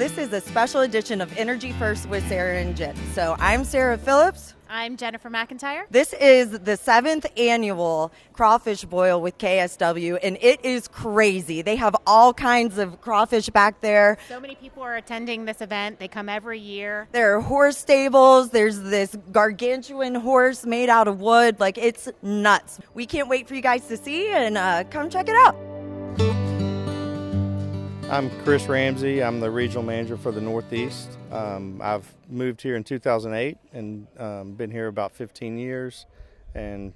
This is a special edition of Energy First with Sarah and Jen. So I'm Sarah Phillips. I'm Jennifer McIntyre. This is the 7th annual Crawfish Boil with KSW, and it is crazy. They have all kinds of crawfish back there. So many people are attending this event. They come every year. There are horse stables. There's this gargantuan horse made out of wood. Like, it's nuts. We can't wait for you guys to see, and come check it out. I'm Chris Ramsey. I'm the regional manager for the Northeast. I've moved here in 2008 and been here about 15 years and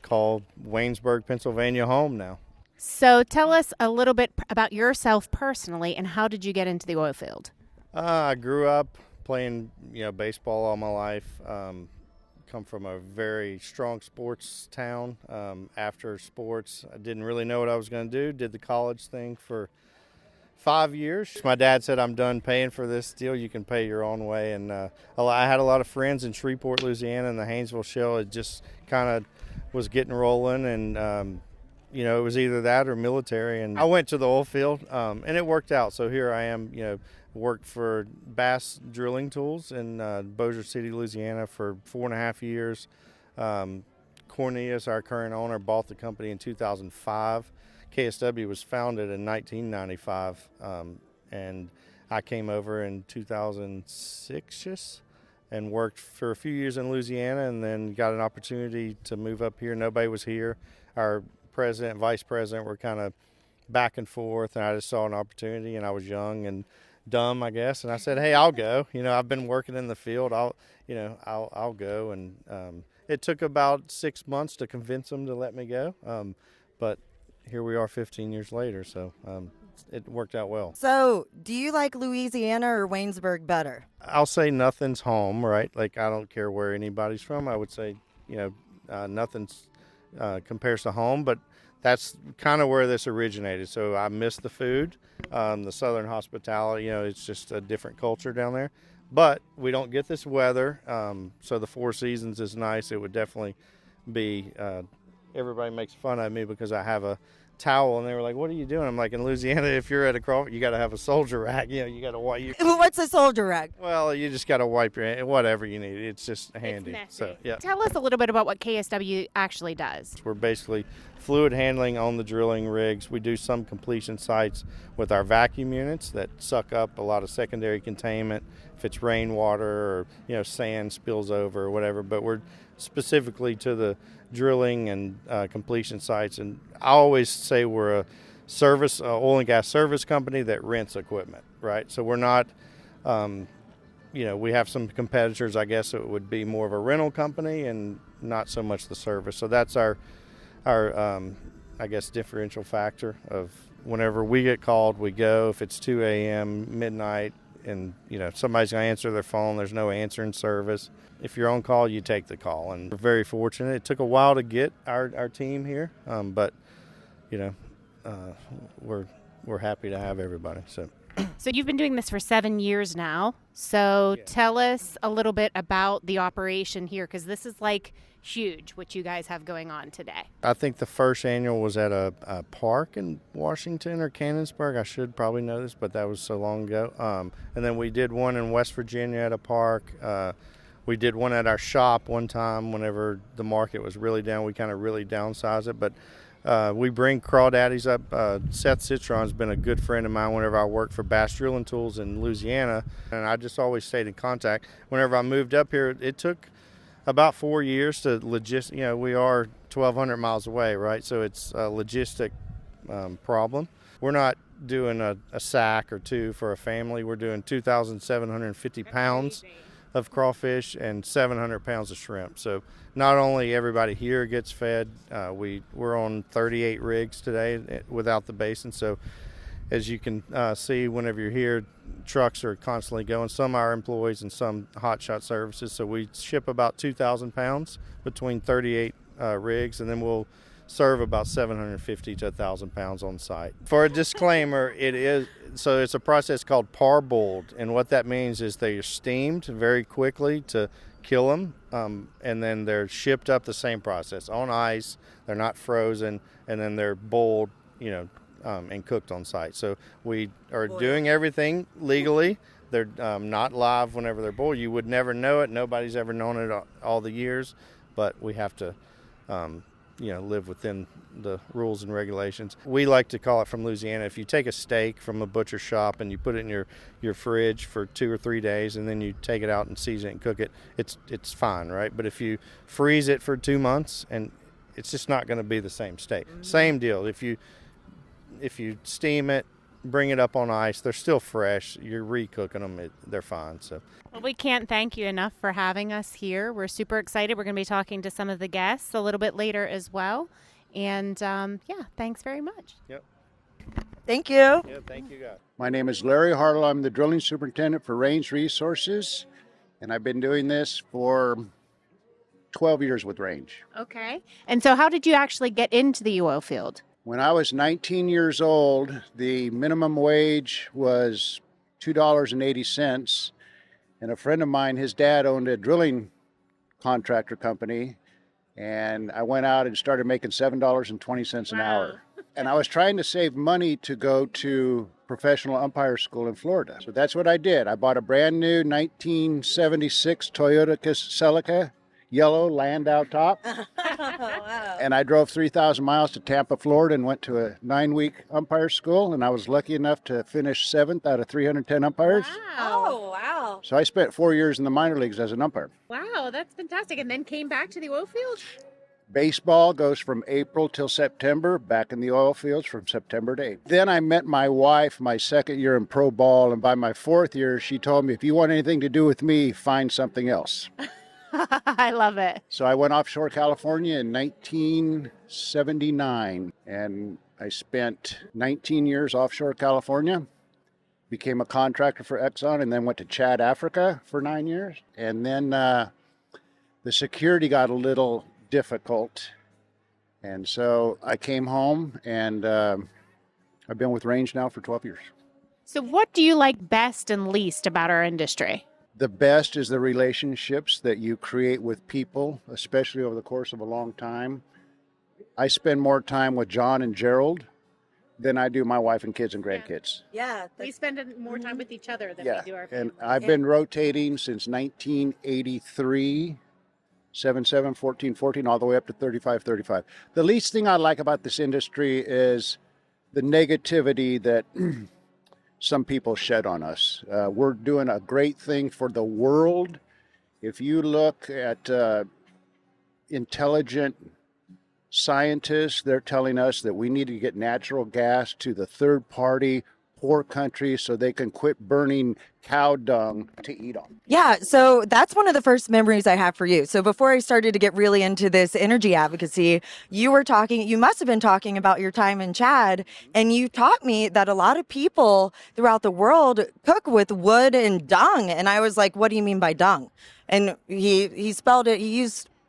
call Waynesburg, Pennsylvania home now. So tell us a little bit about yourself personally and how did you get into the oil field? I grew up playing baseball all my life. Come from a very strong sports town. After sports, I didn't really know what I was going to do. Did the college thing for 5 years. My dad said, I'm done paying for this deal. You can pay your own way. And I had a lot of friends in Shreveport, Louisiana, and the Haynesville Shale. It just kind of was getting rolling. And, it was either that or military. And I went to the oil field, and it worked out. So here I am, worked for Bass Drilling Tools in Bossier City, Louisiana for 4.5 years. Cornelius, our current owner, bought the company in 2005. KSW was founded in 1995, and I came over in 2006 and worked for a few years in Louisiana and then got an opportunity to move up here. Nobody was here. Our president, vice president were kind of back and forth, and I just saw an opportunity, and I was young and dumb, I guess, and I said, hey, I'll go. I've been working in the field. I'll go, and it took about 6 months to convince them to let me go, but here we are 15 years later, so it worked out well. So, do you like Louisiana or Waynesburg better? I'll say nothing's home, right? Like, I don't care where anybody's from. I would say, nothing's compares to home, but that's kind of where this originated. So I miss the food, the southern hospitality. It's just a different culture down there. But we don't get this weather, so the Four Seasons is nice. It would definitely be everybody makes fun of me because I have a towel, and they were like, what are you doing? I'm like, in Louisiana, if you're at a crawfish, you got to have a soldier rag. You got to wipe. What's a soldier rag? Well, you just got to wipe your hand, whatever you need. It's just handy. So, yeah. Tell us a little bit about what KSW actually does. We're basically fluid handling on the drilling rigs. We do some completion sites with our vacuum units that suck up a lot of secondary containment if it's rainwater or sand spills over or whatever. But we're specifically to the drilling and completion sites, and I always say we're a service oil and gas service company that rents equipment, right? So we're not we have some competitors, I guess it would be more of a rental company and not so much the service. So that's our I guess differential factor of whenever we get called, we go. If it's 2 a.m., midnight, and somebody's going to answer their phone, there's no answering service. If you're on call, you take the call, and we're very fortunate. It took a while to get our team here, but we're happy to have everybody. So you've been doing this for 7 years now. So Tell us a little bit about the operation here, because this is like huge what you guys have going on today. I think the first annual was at a park in Washington or Canonsburg. I should probably know this, but that was so long ago. And then we did one in West Virginia at a park. We did one at our shop one time whenever the market was really down. We kind of really downsized it, but we bring crawdaddies up. Seth Citron's been a good friend of mine whenever I worked for Bass Drilling Tools in Louisiana, and I just always stayed in contact. Whenever I moved up here, it took about 4 years to we are 1,200 miles away, right? So it's a logistic problem. We're not doing a sack or two for a family. We're doing 2,750 pounds of crawfish and 700 pounds of shrimp. So not only everybody here gets fed, we're on 38 rigs today without the basin. So as you can see, whenever you're here, trucks are constantly going, some our employees and some hotshot services. So we ship about 2,000 pounds between 38 rigs, and then we'll serve about 750 to 1,000 pounds on site. For a disclaimer, it's a process called parboiled, and what that means is they are steamed very quickly to kill them, and then they're shipped up the same process on ice. They're not frozen, and then they're boiled, and cooked on site. So we are doing everything legally. They're not live whenever they're boiled. You would never know it. Nobody's ever known it all the years, but we have to, live within the rules and regulations. We like to call it from Louisiana. If you take a steak from a butcher shop and you put it in your fridge for 2 or 3 days, and then you take it out and season it and cook it, it's fine, right? But if you freeze it for 2 months, and it's just not going to be the same steak. Same deal. If you steam it, bring it up on ice, they're still fresh. You're re-cooking them, they're fine. So, well, we can't thank you enough for having us here. We're super excited. We're going to be talking to some of the guests a little bit later as well. And thanks very much. Yep. Thank you. Yeah, thank you, guys. My name is Larry Hartle. I'm the drilling superintendent for Range Resources, and I've been doing this for 12 years with Range. Okay. And so how did you actually get into the oil field? When I was 19 years old, the minimum wage was $2.80, and a friend of mine, his dad owned a drilling contractor company, and I went out and started making $7.20 an hour. And I was trying to save money to go to professional umpire school in Florida. So that's what I did. I bought a brand new 1976 Toyota Celica, yellow Landau top. Wow. And I drove 3,000 miles to Tampa, Florida, and went to a 9-week umpire school. And I was lucky enough to finish 7th out of 310 umpires. Oh, wow. So I spent 4 years in the minor leagues as an umpire. Wow, that's fantastic. And then came back to the oil field? Baseball goes from April till September, back in the oil fields from September to April. Then I met my wife my second year in pro ball, and by my 4th year, she told me, if you want anything to do with me, find something else. I love it. So I went offshore California in 1979, and I spent 19 years offshore California, became a contractor for Exxon, and then went to Chad, Africa for 9 years. And then the security got a little difficult, and so I came home, and I've been with Range now for 12 years. So what do you like best and least about our industry? The best is the relationships that you create with people, especially over the course of a long time. I spend more time with John and Gerald than I do my wife and kids and grandkids. Yeah. We spend more time with each other than Yeah, we do our and families. I've been rotating since 1983, 7, 14, 14, all the way up to 35, 35. The least thing I like about this industry is the negativity that some people shed on us. We're doing a great thing for the world. If you look at intelligent scientists, they're telling us that we need to get natural gas to the third party poor countries so they can quit burning cow dung to eat on. Yeah, so that's one of the first memories I have for you. So before I started to get really into this energy advocacy, you must have been talking about your time in Chad, and you taught me that a lot of people throughout the world cook with wood and dung. And I was like, what do you mean by dung? And he spelled it,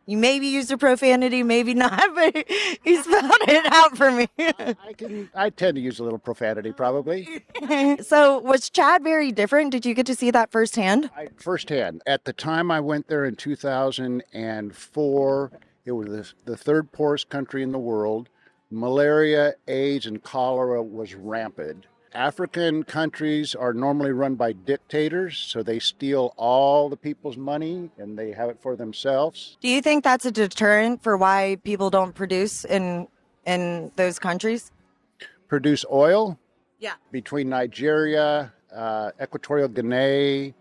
you maybe used a profanity, maybe not, but he spelled it out for me. I tend to use a little profanity, probably. So was Chad very different? Did you get to see that firsthand? Firsthand. At the time I went there in 2004, it was the third poorest country in the world. Malaria, AIDS, and cholera was rampant. African countries are normally run by dictators, so they steal all the people's money and they have it for themselves. Do you think that's a deterrent for why people don't produce in those countries? Produce oil? Yeah. Between Nigeria, Equatorial Guinea,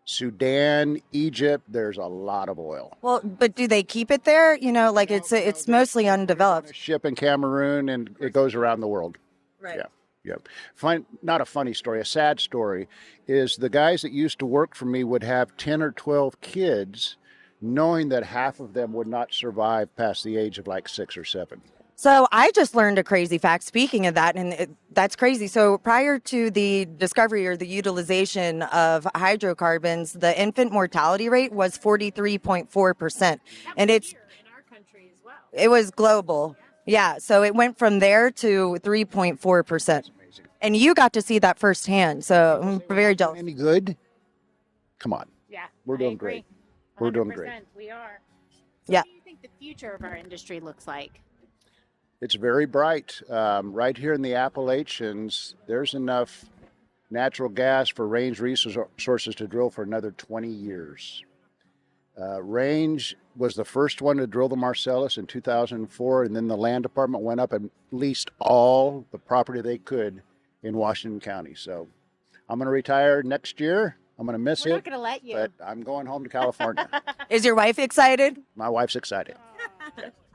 Sudan, Egypt, there's a lot of oil. Well, but do they keep it there? It's mostly undeveloped. Ship in Cameroon, and it goes around the world. Right. Yeah. Yep. Not a funny story, a sad story, is the guys that used to work for me would have 10 or 12 kids, knowing that half of them would not survive past the age of like 6 or 7. So I just learned a crazy fact, speaking of that, and that's crazy. So prior to the discovery or the utilization of hydrocarbons, the infant mortality rate was 43.4%. And it's in our country as well. it was global. Yeah, so it went from there to 3.4%. And you got to see that firsthand, so I'm very jealous. Any good? Come on. Yeah. We're doing great. We're doing great. 100%, we are. So Yeah. what do you think the future of our industry looks like? It's very bright. Right here in the Appalachians, there's enough natural gas for Range Resources to drill for another 20 years. Range was the first one to drill the Marcellus in 2004, and then the land department went up and leased all the property they could in Washington County. So I'm going to retire next year. I'm going to miss We're it, not going to let you. but I'm going home to California. Is your wife excited? My wife's excited.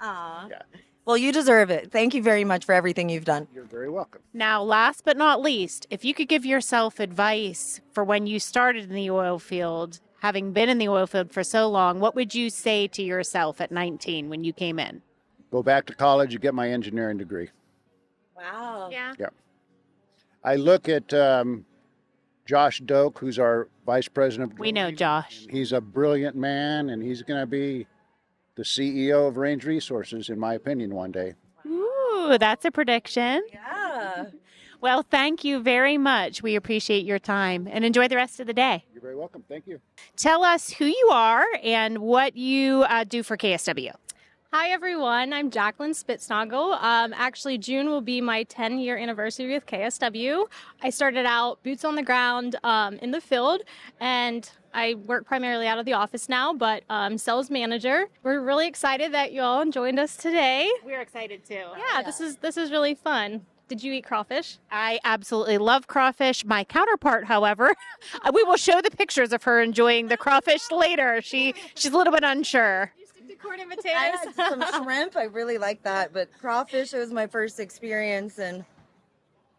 Aw. Yeah. Well, you deserve it. Thank you very much for everything you've done. You're very welcome. Now, last but not least, if you could give yourself advice for when you started in the oil field, having been in the oil field for so long, what would you say to yourself at 19 when you came in? Go back to college and get my engineering degree. Wow. Yeah. Yeah. I look at Josh Doak, who's our vice president of We know Josh. He's a brilliant man, and he's going to be the CEO of Range Resources, in my opinion, one day. Ooh, that's a prediction. Yeah. Well, thank you very much. We appreciate your time and enjoy the rest of the day. You're very welcome. Thank you. Tell us who you are and what you do for KSW. Hi everyone, I'm Jacqueline Spitznagel. Actually, June will be my 10-year anniversary with KSW. I started out boots on the ground in the field, and I work primarily out of the office now, but sales manager. We're really excited that you all joined us today. We're excited too. Yeah, this is really fun. Did you eat crawfish? I absolutely love crawfish. My counterpart, however, we will show the pictures of her enjoying the crawfish later. She's a little bit unsure. You stick to corn and I potatoes? had some shrimp. I really like that. But crawfish was my first experience, and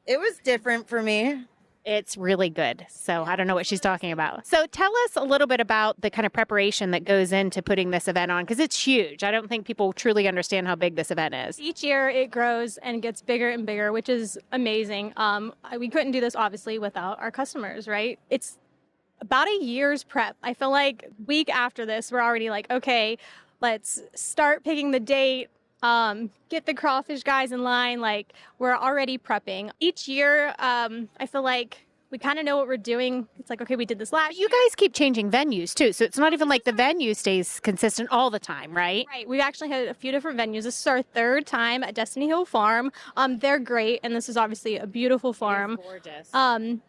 it was different for me. It's really good. So I don't know what she's talking about. So tell us a little bit about the kind of preparation that goes into putting this event on, because it's huge. I don't think people truly understand how big this event is. Each year it grows and gets bigger and bigger, which is amazing. We couldn't do this obviously without our customers, right? It's about a year's prep. I feel like week after this, we're already like, okay, let's start picking the date. Get the crawfish guys in line. Like, we're already prepping. Each year, I feel like we kind of know what we're doing. It's like, okay, we did this last You guys keep changing venues too. So it's not even like the venue stays consistent all the time, right? Right. We've actually had a few different venues. This is our third time at Destiny Hill Farm. They're great, and this is obviously a beautiful farm. Gorgeous. And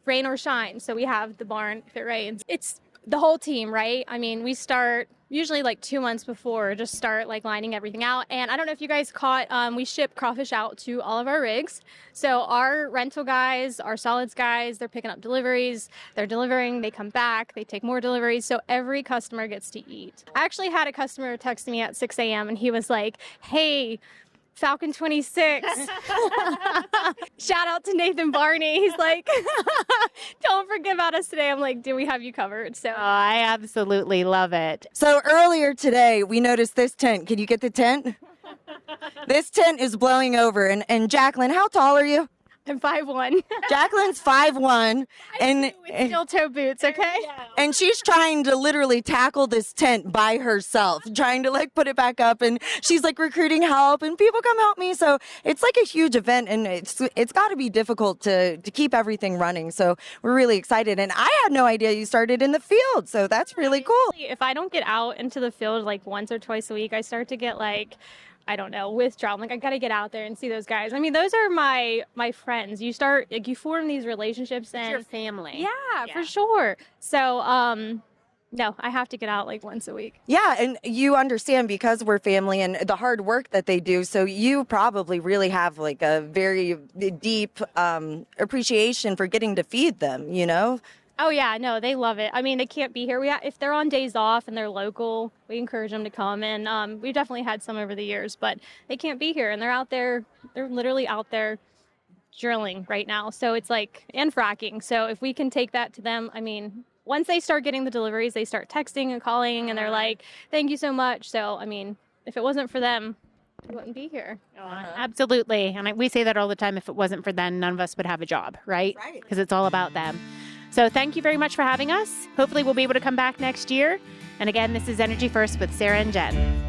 rain or shine. So we have the barn if it rains. It's the whole team, right? I mean, we start usually like 2 months before, just start like lining everything out. And I don't know if you guys caught, we ship crawfish out to all of our rigs. So our rental guys, our solids guys, they're picking up deliveries, they're delivering, they come back, they take more deliveries. So every customer gets to eat. I actually had a customer text me at 6 a.m. and he was like, hey, Falcon 26. Shout out to Nathan Barney. He's like, don't forget about us today. I'm like, do we have you covered? So I absolutely love it. So earlier today, we noticed this tent. Can you get the tent? This tent is blowing over. And Jacqueline, how tall are you? I'm 5'1". Jacqueline's 5'1", and Steel toe boots, okay? and she's trying to literally tackle this tent by herself, trying to like put it back up, and she's like recruiting help, and people come help me. So it's like a huge event, and it's got to be difficult to keep everything running. So we're really excited, and I had no idea you started in the field, so that's really cool. If I don't get out into the field like once or twice a week, I start to get like, I don't know, withdrawal. I'm like, I got to get out there and see those guys. I mean, those are my friends. You start, like, you form these relationships and It's your family. yeah, for sure. So, no, I have to get out like once a week. Yeah, and you understand because we're family and the hard work that they do. So you probably really have like a very deep appreciation for getting to feed them, you know? Oh yeah, no, they love it. I mean, they can't be here. If they're on days off and they're local, we encourage them to come. And we've definitely had some over the years, but they can't be here, and they're out there. They're literally out there drilling right now. So it's like, and fracking. So if we can take that to them, I mean, once they start getting the deliveries, they start texting and calling, and they're like, "Thank you so much." So I mean, if it wasn't for them, we wouldn't be here. Absolutely. And we say that all the time. If it wasn't for them, none of us would have a job, right? Right. Because it's all about them. So thank you very much for having us. Hopefully we'll be able to come back next year. And again, this is Energy First with Sarah and Jen.